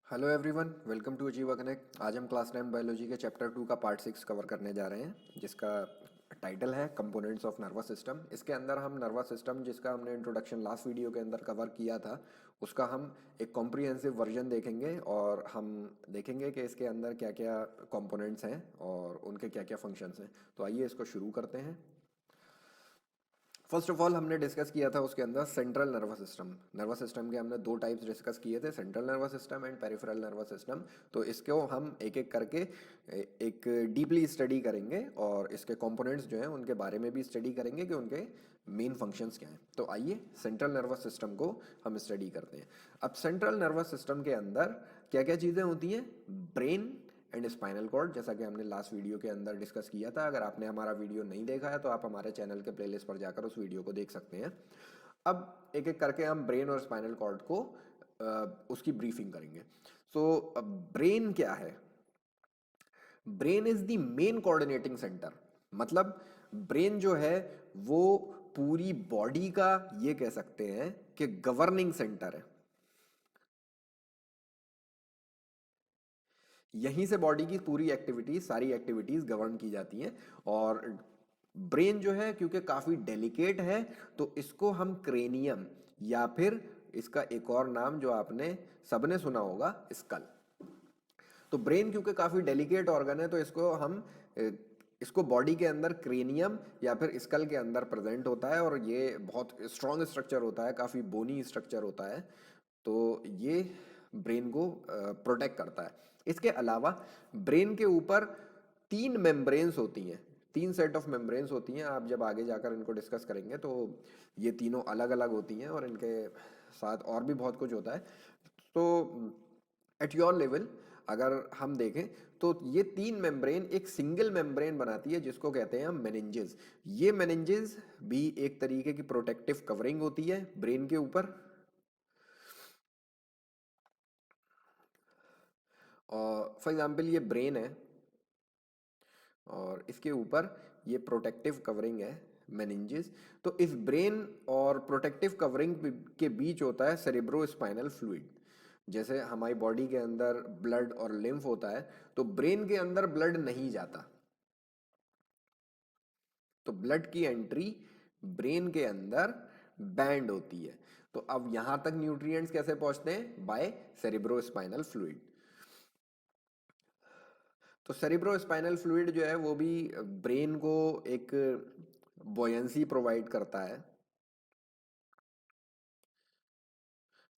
Hello everyone, welcome to Achieva connect. आज हम class 9 biology के चैप्टर 2 का पार्ट 6 कवर करने जा रहे हैं, जिसका टाइटल है कंपोनेंट्स ऑफ नर्वस सिस्टम। इसके अंदर हम नर्वस सिस्टम, जिसका हमने इंट्रोडक्शन लास्ट वीडियो के अंदर कवर किया था, उसका हम एक कॉम्प्रिहेंसिव वर्जन देखेंगे और हम देखेंगे कि इसके अंदर क्या क्या कंपोनेंट्स हैं और उनके क्या क्या फंक्शंस हैं। तो आइए इसको शुरू करते हैं। फर्स्ट ऑफ ऑल हमने डिस्कस किया था उसके अंदर central nervous system. Nervous system के हमने दो टाइप्स डिस्कस किए थे, central nervous system and peripheral nervous system. तो इसको हम एक एक करके एक डीपली स्टडी करेंगे और इसके कंपोनेंट्स जो हैं उनके बारे में भी स्टडी करेंगे कि उनके मेन फंक्शंस क्या हैं। तो आइए सेंट्रल नर्वस सिस्टम को हम स्टडी करते हैं। अब सेंट्रल नर्वस सिस्टम के अंदर क्या क्या चीज़ें होती हैं? ब्रेन एंड स्पाइनल कॉर्ड, जैसा कि हमने लास्ट वीडियो के अंदर डिस्कस किया था। अगर आपने हमारा वीडियो नहीं देखा है तो आप हमारे चैनल के प्लेलिस्ट पर जाकर उस वीडियो को देख सकते हैं। अब एक एक करके हम ब्रेन और स्पाइनल कॉर्ड को उसकी ब्रीफिंग करेंगे। सो ब्रेन क्या है? Brain is the main coordinating centre. मतलब ब्रेन जो है वो पूरी बॉडी का, ये कह सकते हैं कि गवर्निंग सेंटर है। यहीं से बॉडी की पूरी एक्टिविटीज, सारी एक्टिविटीज गवर्न की जाती हैं। और ब्रेन जो है क्योंकि काफी डेलिकेट है, तो इसको हम क्रेनियम, या फिर इसका एक और नाम जो आपने सबने सुना होगा, स्कल। तो ब्रेन क्योंकि काफी डेलिकेट ऑर्गन है, तो इसको हम इसको बॉडी के अंदर क्रेनियम या फिर स्कल के अंदर प्रेजेंट होता है। और ये बहुत स्ट्रॉन्ग स्ट्रक्चर होता है, काफी बोनी स्ट्रक्चर होता है। तो ये ब्रेन को प्रोटेक्ट करता है। इसके अलावा ब्रेन के ऊपर तीन मेम्ब्रेन्स होती हैं, तीन सेट ऑफ मेम्ब्रेन्स होती हैं। आप जब आगे जाकर इनको डिस्कस करेंगे तो ये तीनों अलग अलग होती हैं और इनके साथ और भी बहुत कुछ होता है। तो एट योर लेवल अगर हम देखें तो ये तीन मेम्ब्रेन एक सिंगल मेम्ब्रेन बनाती है, जिसको कहते हैं हम मेनिंजेस। ये मेनिंजेस भी एक तरीके की प्रोटेक्टिव कवरिंग होती है ब्रेन के ऊपर। और फॉर एग्जांपल ये ब्रेन है और इसके ऊपर ये प्रोटेक्टिव कवरिंग है, मेनिंजेस। तो इस ब्रेन और प्रोटेक्टिव कवरिंग के बीच होता है सेरेब्रो स्पाइनल फ्लूइड। जैसे हमारी बॉडी के अंदर ब्लड और लिम्फ होता है, तो ब्रेन के अंदर ब्लड नहीं जाता। तो ब्लड की एंट्री ब्रेन के अंदर बैंड होती है। तो अब यहां तक न्यूट्रिएंट्स कैसे पहुंचते हैं? By cerebro spinal fluid. तो सेरिब्रो स्पाइनल फ्लूइड जो है वो भी ब्रेन को एक बॉयंसी प्रोवाइड करता है।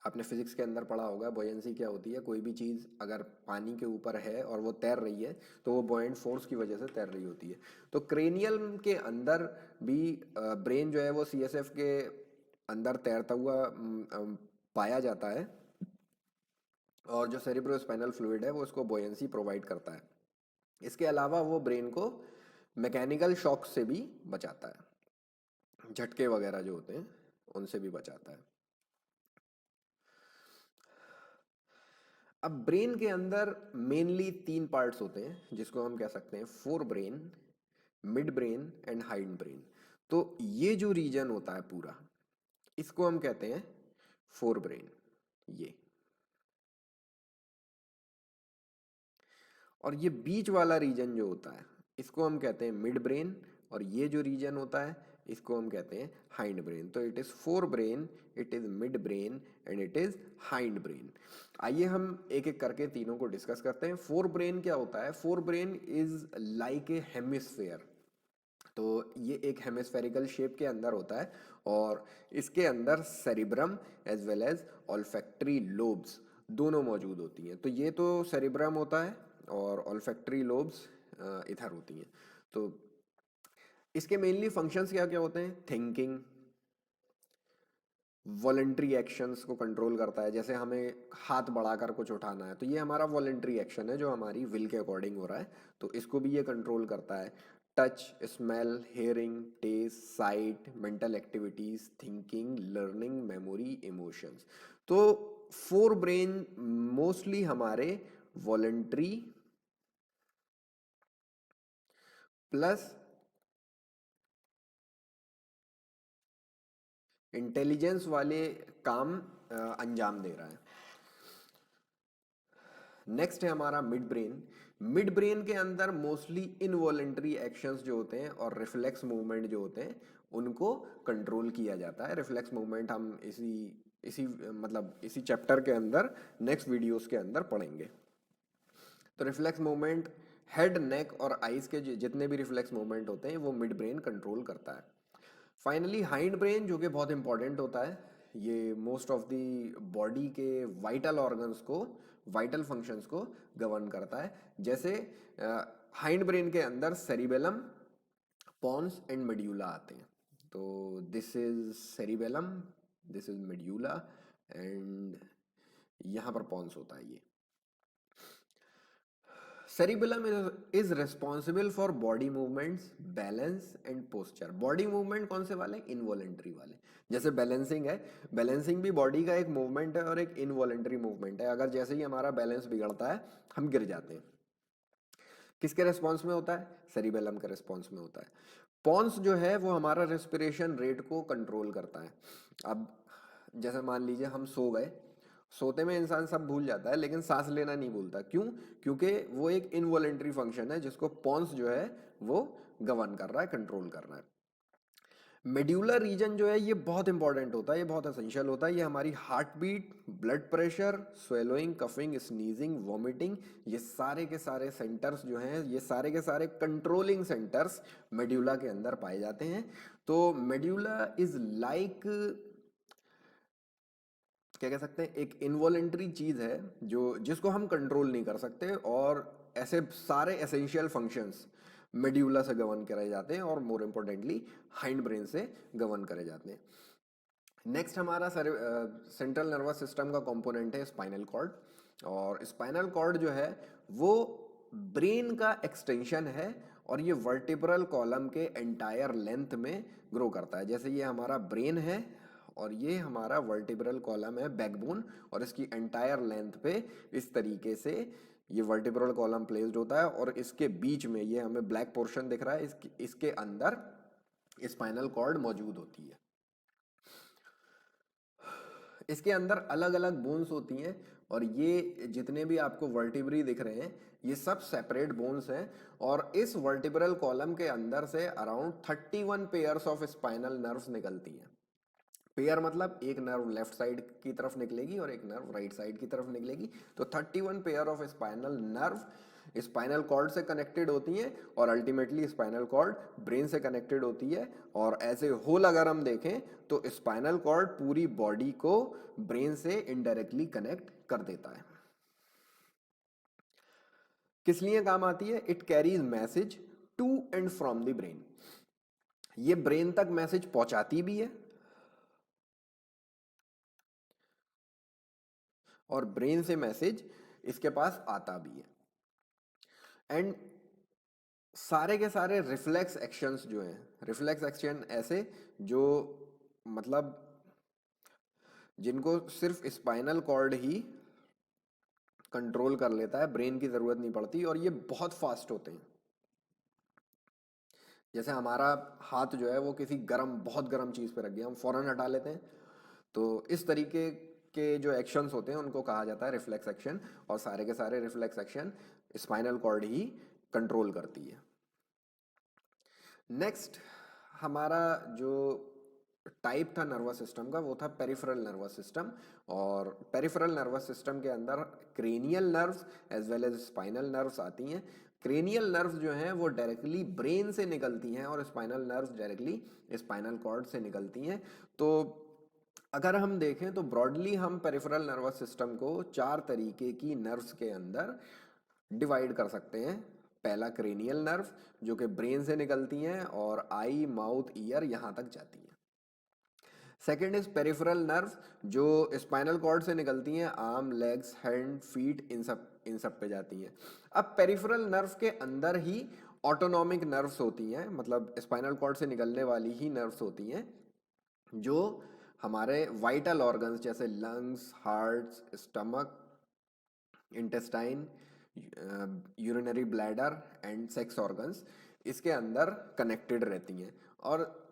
आपने फिजिक्स के अंदर पढ़ा होगा बॉयंसी क्या होती है। कोई भी चीज़ अगर पानी के ऊपर है और वो तैर रही है, तो वो बॉयंट फोर्स की वजह से तैर रही होती है। तो क्रेनियल के अंदर भी ब्रेन जो है वो सीएसएफ के अंदर तैरता हुआ पाया जाता है। और जो सेरिब्रो स्पाइनल फ्लूइड है वो उसको बॉयंसी प्रोवाइड करता है। इसके अलावा वो ब्रेन को मैकेनिकल शॉक से भी बचाता है, झटके वगैरह जो होते हैं उनसे भी बचाता है। अब ब्रेन के अंदर मेनली तीन पार्ट्स होते हैं, जिसको हम कह सकते हैं fore brain, mid brain and hind brain. तो ये जो रीजन होता है पूरा, इसको हम कहते हैं फोर ब्रेन। ये और ये बीच वाला रीजन जो होता है, इसको हम कहते हैं मिड ब्रेन। और ये जो रीजन होता है, इसको हम कहते हैं हाइंड ब्रेन। तो it is fore brain, it is mid brain and it is hind brain. आइए हम एक एक करके तीनों को डिस्कस करते हैं। फोर ब्रेन क्या होता है? Fore brain is like a hemisphere. तो ये एक हेमिस्फेरिकल शेप के अंदर होता है और इसके अंदर cerebrum as well as olfactory lobes दोनों मौजूद होती हैं। तो ये तो सेरिब्रम होता है और ऑल्फैक्टरी लोब्स इधर होती हैं। तो इसके मेनली फंक्शंस क्या क्या होते हैं? थिंकिंग, वॉलेंट्री एक्शंस को कंट्रोल करता है। जैसे हमें हाथ बढ़ाकर कुछ उठाना है, तो ये हमारा वॉलेंट्री एक्शन है जो हमारी विल के अकॉर्डिंग हो रहा है, तो इसको भी ये कंट्रोल करता है। Touch, smell, hearing, taste, sight, mental activities, thinking, learning, memory, emotions. तो फोर ब्रेन मोस्टली हमारे वॉलेंट्री प्लस इंटेलिजेंस वाले काम अंजाम दे रहा है। नेक्स्ट है हमारा मिड ब्रेन। मिड ब्रेन के अंदर मोस्टली इनवॉलेंटरी एक्शंस जो होते हैं और रिफ्लेक्स मूवमेंट जो होते हैं उनको कंट्रोल किया जाता है। रिफ्लेक्स मूवमेंट हम इसी इसी मतलब इसी चैप्टर के अंदर नेक्स्ट वीडियोस के अंदर पढ़ेंगे। तो रिफ्लेक्स मूवमेंट हेड, नेक और आईज के जितने भी रिफ्लेक्स मूवमेंट होते हैं वो मिड ब्रेन कंट्रोल करता है। फाइनली हाइंड ब्रेन जो कि बहुत इंपॉर्टेंट होता है, ये मोस्ट ऑफ द बॉडी के वाइटल ऑर्गन्स को, वाइटल फंक्शंस को गवर्न करता है। जैसे हाइंड ब्रेन के अंदर सेरिबेलम, पॉन्स एंड मेड्यूला आते हैं। तो this is cerebellum, this is medulla and यहाँ पर पॉन्स होता है। ये cerebellum is responsible for body movements, balance and posture. Body movement कौन से वाले? इनवॉलेंटरी वाले। जैसे बैलेंसिंग है, बैलेंसिंग भी बॉडी का एक मूवमेंट है और एक इनवॉलेंटरी मूवमेंट है। अगर जैसे ही हमारा बैलेंस बिगड़ता है हम गिर जाते हैं। किसके रिस्पॉन्स में होता है? सेरिबेलम के रिस्पॉन्स में होता है। पॉन्स जो है वो हमारा रेस्पिरेशन रेट को कंट्रोल करता है। अब जैसे मान लीजिए हम सो गए, सोते में इंसान सब भूल जाता है लेकिन सांस लेना नहीं भूलता। क्यों? क्योंकि वो एक इनवॉलेंटरी फंक्शन है जिसको पॉन्स जो है वो गवर्न कर रहा है, कंट्रोल कर रहा है। मेड्यूलर रीजन जो है ये बहुत इंपॉर्टेंट होता है, ये बहुत एसेंशियल होता है। ये हमारी heart beat, blood pressure, swallowing, coughing, sneezing, vomiting, ये सारे के सारे सेंटर्स जो हैं, ये सारे के सारे कंट्रोलिंग सेंटर्स मेड्यूला के अंदर पाए जाते हैं। तो मेड्यूला इज लाइक, क्या कह सकते हैं, एक इनवॉलेंटरी चीज है जो जिसको हम कंट्रोल नहीं कर सकते, और ऐसे सारे एसेंशियल फंक्शंस मेड्यूला से गवर्न करे जाते हैं और मोर इम्पोर्टेंटली हाइंड ब्रेन से गवर्न करे जाते हैं। नेक्स्ट हमारा सेंट्रल नर्वस सिस्टम का कंपोनेंट है स्पाइनल कॉर्ड। और स्पाइनल कॉर्ड जो है वो ब्रेन का एक्सटेंशन है और ये वर्टिब्रल कॉलम के एंटायर लेंथ में ग्रो करता है। जैसे ये हमारा ब्रेन है और ये हमारा वर्टिब्रल कॉलम है, बैकबोन, और इसकी एंटायर लेंथ पे इस तरीके से ये वर्टिब्रल कॉलम प्लेस्ड होता है और इसके बीच में ये हमें ब्लैक पोर्शन दिख रहा है, इसके अंदर स्पाइनल कॉर्ड मौजूद होती है। इसके अंदर अलग अलग बोन्स होती हैं और ये जितने भी आपको वर्टिब्री दिख रहे हैं ये सब सेपरेट बोन्स हैं। और इस वर्टिब्रल कॉलम के अंदर से around 31 pairs of spinal nerves निकलती हैं। पेयर मतलब एक नर्व लेफ्ट साइड की तरफ निकलेगी और एक नर्व राइट साइड की तरफ निकलेगी। तो 31 pair of spinal nerve spinal cord से कनेक्टेड होती हैं और अल्टीमेटली स्पाइनल कॉर्ड ब्रेन से कनेक्टेड होती है। और ऐसे होल अगर हम देखें तो स्पाइनल कॉर्ड पूरी बॉडी को ब्रेन से इनडायरेक्टली कनेक्ट कर देता है। किस लिए काम आती है? It carries message to and from the brain. ये ब्रेन तक मैसेज पहुंचाती भी है और ब्रेन से मैसेज इसके पास आता भी है। एंड सारे के सारे रिफ्लेक्स एक्शंस जो हैं, रिफ्लेक्स एक्शन ऐसे जो मतलब जिनको सिर्फ स्पाइनल कॉर्ड ही कंट्रोल कर लेता है, ब्रेन की जरूरत नहीं पड़ती, और ये बहुत फास्ट होते हैं। जैसे हमारा हाथ जो है वो किसी गरम, बहुत गरम चीज पे रख गया, हम फौरन हटा लेते हैं। तो इस तरीके के जो एक्शंस होते हैं उनको कहा जाता है रिफ्लेक्स एक्शन, और सारे के सारे रिफ्लेक्स एक्शन स्पाइनल कॉर्ड ही कंट्रोल करती है। नेक्स्ट हमारा जो टाइप था नर्वस सिस्टम का वो था पेरिफेरल नर्वस सिस्टम। और पेरिफेरल नर्वस सिस्टम के अंदर cranial nerves as well as spinal nerves आती हैं। क्रेनियल नर्व्स जो हैं वो डायरेक्टली ब्रेन से निकलती हैं और spinal nerves directly spinal cord से निकलती हैं। तो अगर हम देखें तो ब्रॉडली हम पेरिफेरल नर्वस सिस्टम को 4 तरीके की नर्व्स के अंदर डिवाइड कर सकते हैं। पहला क्रेनियल नर्व जो कि ब्रेन से निकलती हैं और आई, माउथ, ईयर यहां तक जाती हैं। सेकेंड इज पेरिफेरल नर्व जो स्पाइनल कॉर्ड से निकलती हैं, आर्म, लेग्स, हैंड, फीट, इन सब पे जाती हैं। अब पेरिफेरल नर्व के अंदर ही ऑटोनॉमिक नर्व्स होती हैं, मतलब स्पाइनल कॉर्ड से निकलने वाली ही नर्व्स होती हैं जो हमारे वाइटल ऑर्गन्स जैसे lungs, heart, stomach, intestine, urinary bladder and sex organs इसके अंदर कनेक्टेड रहती हैं। और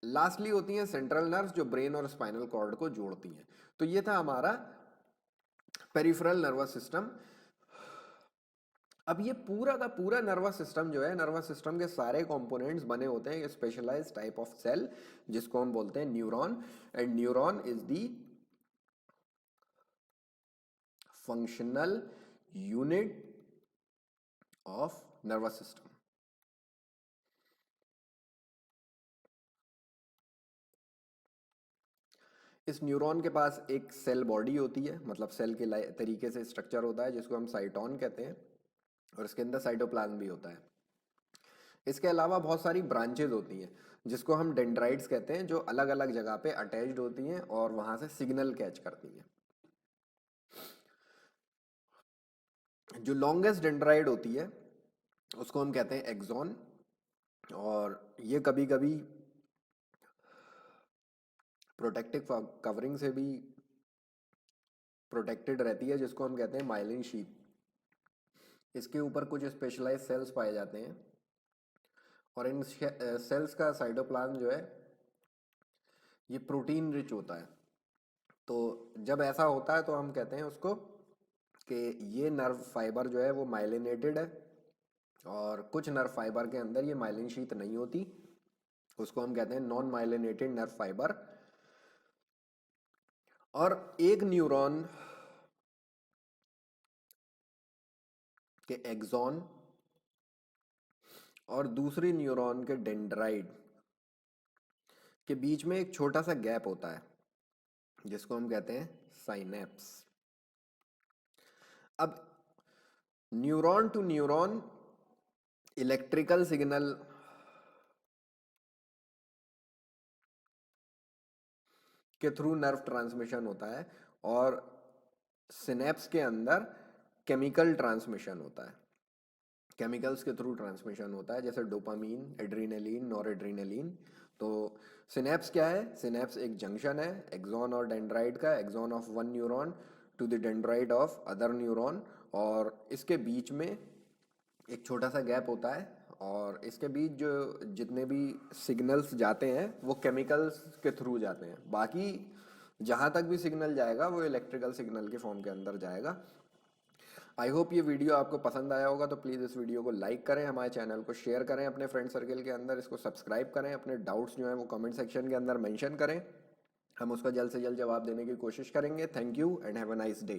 लास्टली होती हैं सेंट्रल नर्व्स जो ब्रेन और स्पाइनल कॉर्ड को जोड़ती हैं। तो ये था हमारा पेरिफेरल नर्वस सिस्टम। अब ये पूरा का पूरा नर्वस सिस्टम जो है, नर्वस सिस्टम के सारे कंपोनेंट्स बने होते हैं स्पेशलाइज्ड टाइप ऑफ सेल, जिसको हम बोलते हैं neuron. And neuron is the functional unit of nervous system. इस न्यूरॉन के पास एक सेल बॉडी होती है, मतलब सेल के तरीके से स्ट्रक्चर होता है, जिसको हम साइटोन कहते हैं, और इसके अंदर साइटोप्लाज्म भी होता है। इसके अलावा बहुत सारी ब्रांचेज होती हैं, जिसको हम डेंड्राइट्स कहते हैं, जो अलग अलग जगह पे अटैच्ड होती हैं और वहां से सिग्नल कैच करती हैं। जो लॉन्गेस्ट डेंड्राइड होती है उसको हम कहते हैं एक्सॉन, और ये कभी कभी प्रोटेक्टिव कवरिंग से भी प्रोटेक्टेड रहती है, जिसको हम कहते हैं माइलिन शीथ। इसके ऊपर कुछ स्पेशलाइज्ड सेल्स पाए जाते हैं, और इन सेल्स का साइटोप्लाज्म जो है ये प्रोटीन रिच होता है। तो जब ऐसा होता है तो हम कहते हैं उसको कि ये नर्व फाइबर जो है वो माइलिनेटेड है, और कुछ नर्व फाइबर के अंदर ये माइलिन शीथ नहीं होती, उसको हम कहते हैं नॉन माइलिनेटेड नर्व फाइबर। और एक न्यूरॉन के एक्सॉन और दूसरी न्यूरॉन के डेंड्राइट के बीच में एक छोटा सा गैप होता है, जिसको हम कहते हैं साइनेप्स। अब neuron to neuron electrical signal के थ्रू नर्व ट्रांसमिशन होता है, और सिनेप्स के अंदर केमिकल ट्रांसमिशन होता है, केमिकल्स के थ्रू ट्रांसमिशन होता है, जैसे डोपामीन, एड्रीनलिन, नॉर। तो सिनेप्स क्या है? सिनेप्स एक जंक्शन है एक्सॉन और डेंड्राइट का, axon of one neuron to the dendrite of other neuron, और इसके बीच में एक छोटा सा गैप होता है, और इसके बीच जो जितने भी सिग्नल्स जाते हैं वो केमिकल्स के थ्रू जाते हैं। बाकी जहाँ तक भी सिग्नल जाएगा वो इलेक्ट्रिकल सिग्नल के फॉर्म के अंदर जाएगा। आई होप ये वीडियो आपको पसंद आया होगा, तो प्लीज़ इस वीडियो को लाइक करें, हमारे चैनल को शेयर करें अपने फ्रेंड सर्कल के अंदर, इसको सब्सक्राइब करें, अपने डाउट्स जो हैं वो कमेंट सेक्शन के अंदर मेंशन करें, हम उसका जल्द से जल्द जवाब देने की कोशिश करेंगे। Thank you and have a nice day.